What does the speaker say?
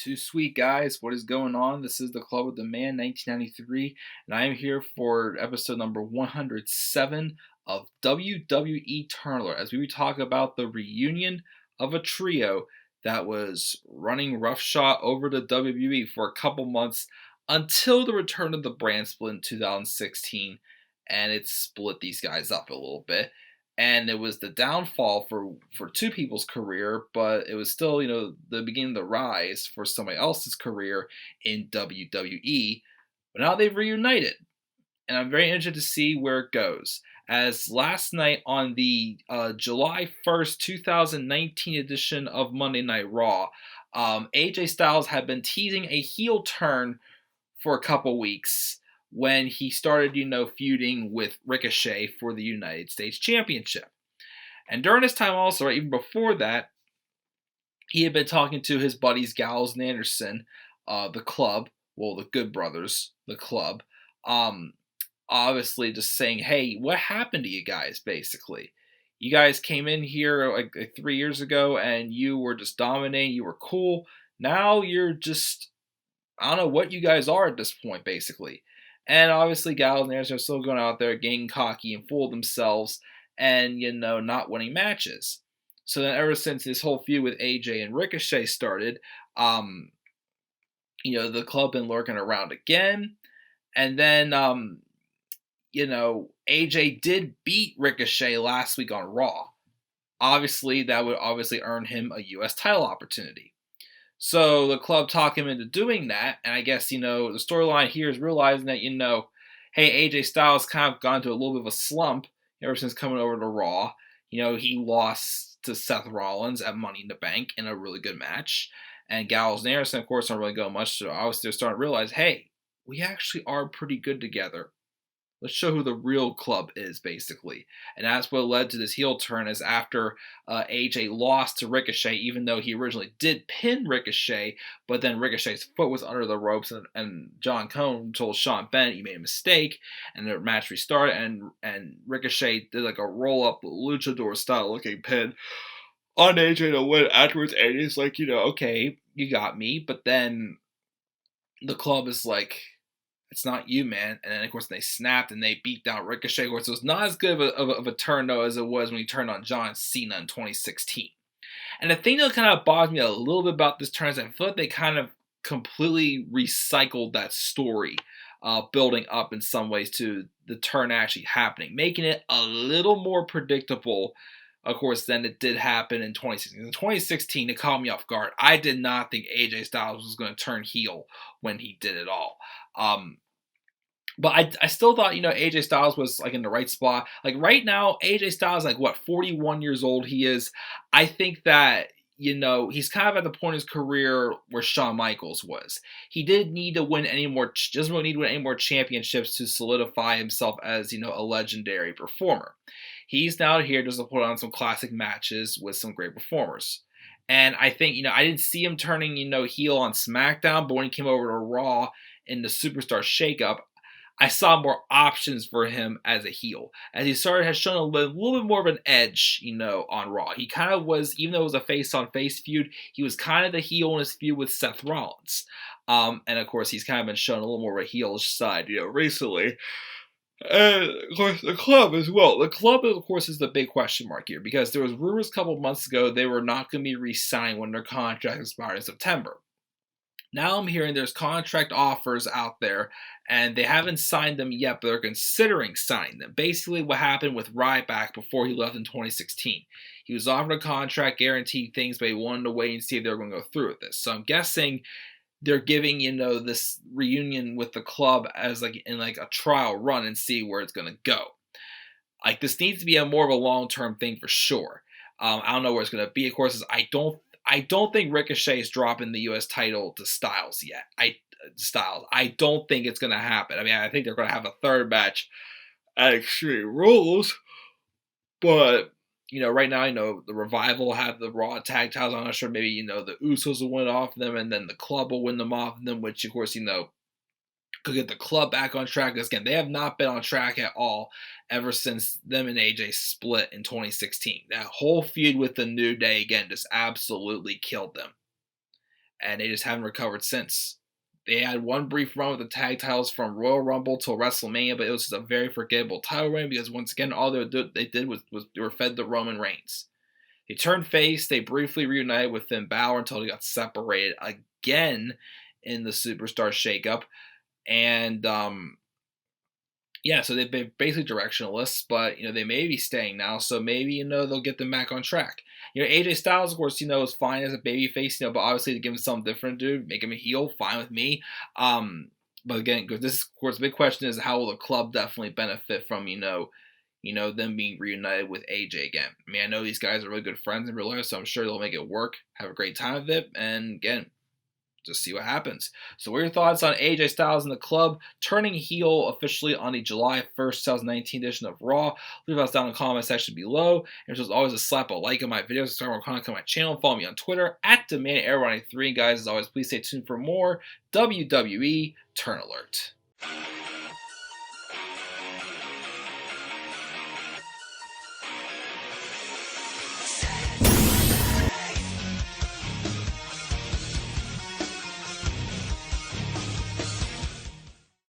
Too sweet, guys. What is going on? This is the Club with the Man 1993, and I am here for episode number 107 of WWE Turner as we talk about the reunion of a trio that was running roughshod over the WWE for a couple months until the return of the brand split in 2016, and it split these guys up a little bit, and it was the downfall for two people's career, but it was still the beginning of the rise for somebody else's career in WWE. But now they've reunited, and I'm very interested to see where it goes. As last night on the July 1st, 2019 edition of Monday Night Raw, AJ Styles had been teasing a heel turn for a couple weeks when he started, feuding with Ricochet for the United States Championship. And during this time also, right, even before that, he had been talking to his buddies Gallows and Anderson, the club, well, the Good Brothers, the club, um, obviously just saying, hey, what happened to you guys, basically? You guys came in here like 3 years ago and you were just dominating, you were cool. Now you're just, I don't know what you guys are at this point, basically. And obviously, Gallows and Anderson are still going out there getting cocky and full of themselves and, not winning matches. So then, ever since this whole feud with AJ and Ricochet started, um, the club been lurking around again. And then, AJ did beat Ricochet last week on Raw. Obviously, that would obviously earn him a U.S. title opportunity. So the club talked him into doing that, and I guess, the storyline here is realizing that, hey, AJ Styles kind of gone into a little bit of a slump ever since coming over to Raw. He lost to Seth Rollins at Money in the Bank in a really good match. And Gallows and Anderson, of course, don't really go much, so obviously they're starting to realize, hey, we actually are pretty good together. Let's show who the real club is, basically. And that's what led to this heel turn, is after AJ lost to Ricochet, even though he originally did pin Ricochet, but then Ricochet's foot was under the ropes, and John Cone told Sean Bennett he made a mistake, and the match restarted, and Ricochet did like a roll-up luchador-style looking pin on AJ to win afterwards. AJ's like, okay, you got me, but then the club is like, it's not you, man. And then, of course, they snapped and they beat down Ricochet. Of course, it was not as good of a turn, though, as it was when he turned on John Cena in 2016. And the thing that kind of bothers me a little bit about this turn is I feel like they kind of completely recycled that story, building up in some ways to the turn actually happening, making it a little more predictable, of course, than it did happen in 2016. In 2016, it caught me off guard. I did not think AJ Styles was going to turn heel when he did it all. But I still thought, AJ Styles was like in the right spot. Like right now, AJ Styles, like 41 years old he is. I think that, he's kind of at the point in his career where Shawn Michaels was. He didn't need to win any more, doesn't really need to win any more championships to solidify himself as, a legendary performer. He's now here just to put on some classic matches with some great performers. And I think, I didn't see him turning, heel on SmackDown, but when he came over to Raw in the Superstar Shakeup, I saw more options for him as a heel. As he has shown a little bit more of an edge, on Raw. He kind of was, even though it was a face-on-face feud, he was kind of the heel in his feud with Seth Rollins. And of course, he's kind of been shown a little more of a heelish side, recently. And of course, the club as well. The club, of course, is the big question mark here, because there was rumors a couple months ago they were not going to be re-signed when their contract expired in September. Now I'm hearing there's contract offers out there, and they haven't signed them yet, but they're considering signing them. Basically, what happened with Ryback before he left in 2016. He was offered a contract, guaranteed things, but he wanted to wait and see if they were going to go through with this. So I'm guessing they're giving, this reunion with the club as in a trial run and see where it's going to go. Like, this needs to be more of a long-term thing for sure. I don't know where it's going to be. Of course, I don't think Ricochet is dropping the U.S. title to Styles yet. I don't think it's going to happen. I mean, I think they're going to have a third match at Extreme Rules. But, right now, the Revival have the Raw tag titles. I'm not sure. Maybe, the Usos will win off them, and then the club will win them off them, which, of course, could get the club back on track. Because, again, they have not been on track at all ever since them and AJ split in 2016. That whole feud with the New Day, again, just absolutely killed them. and they just haven't recovered since. They had one brief run with the tag titles from Royal Rumble till WrestleMania, but it was just a very forgettable title reign because once again, all they did was they were fed the Roman Reigns. They turned face. They briefly reunited with Finn Balor until they got separated again in the Superstar Shakeup. And yeah, so they've been basically directionless, but they may be staying now, so maybe they'll get them back on track. AJ Styles, of course, is fine as a babyface, but obviously to give him something different, dude, make him a heel, fine with me. But again, because this, of course, the big question is how will the club definitely benefit from them being reunited with AJ again. I mean, I know these guys are really good friends in real life, so I'm sure they'll make it work, have a great time with it, and again, just see what happens. So what are your thoughts on AJ Styles and the club turning heel officially on the July 1st, 2019 edition of Raw? Leave us down in the comment section below. And as always, slap a like on my videos, subscribe more content on my channel, follow me on Twitter at DemandAir93. Guys, as always, please stay tuned for more WWE Turn Alert.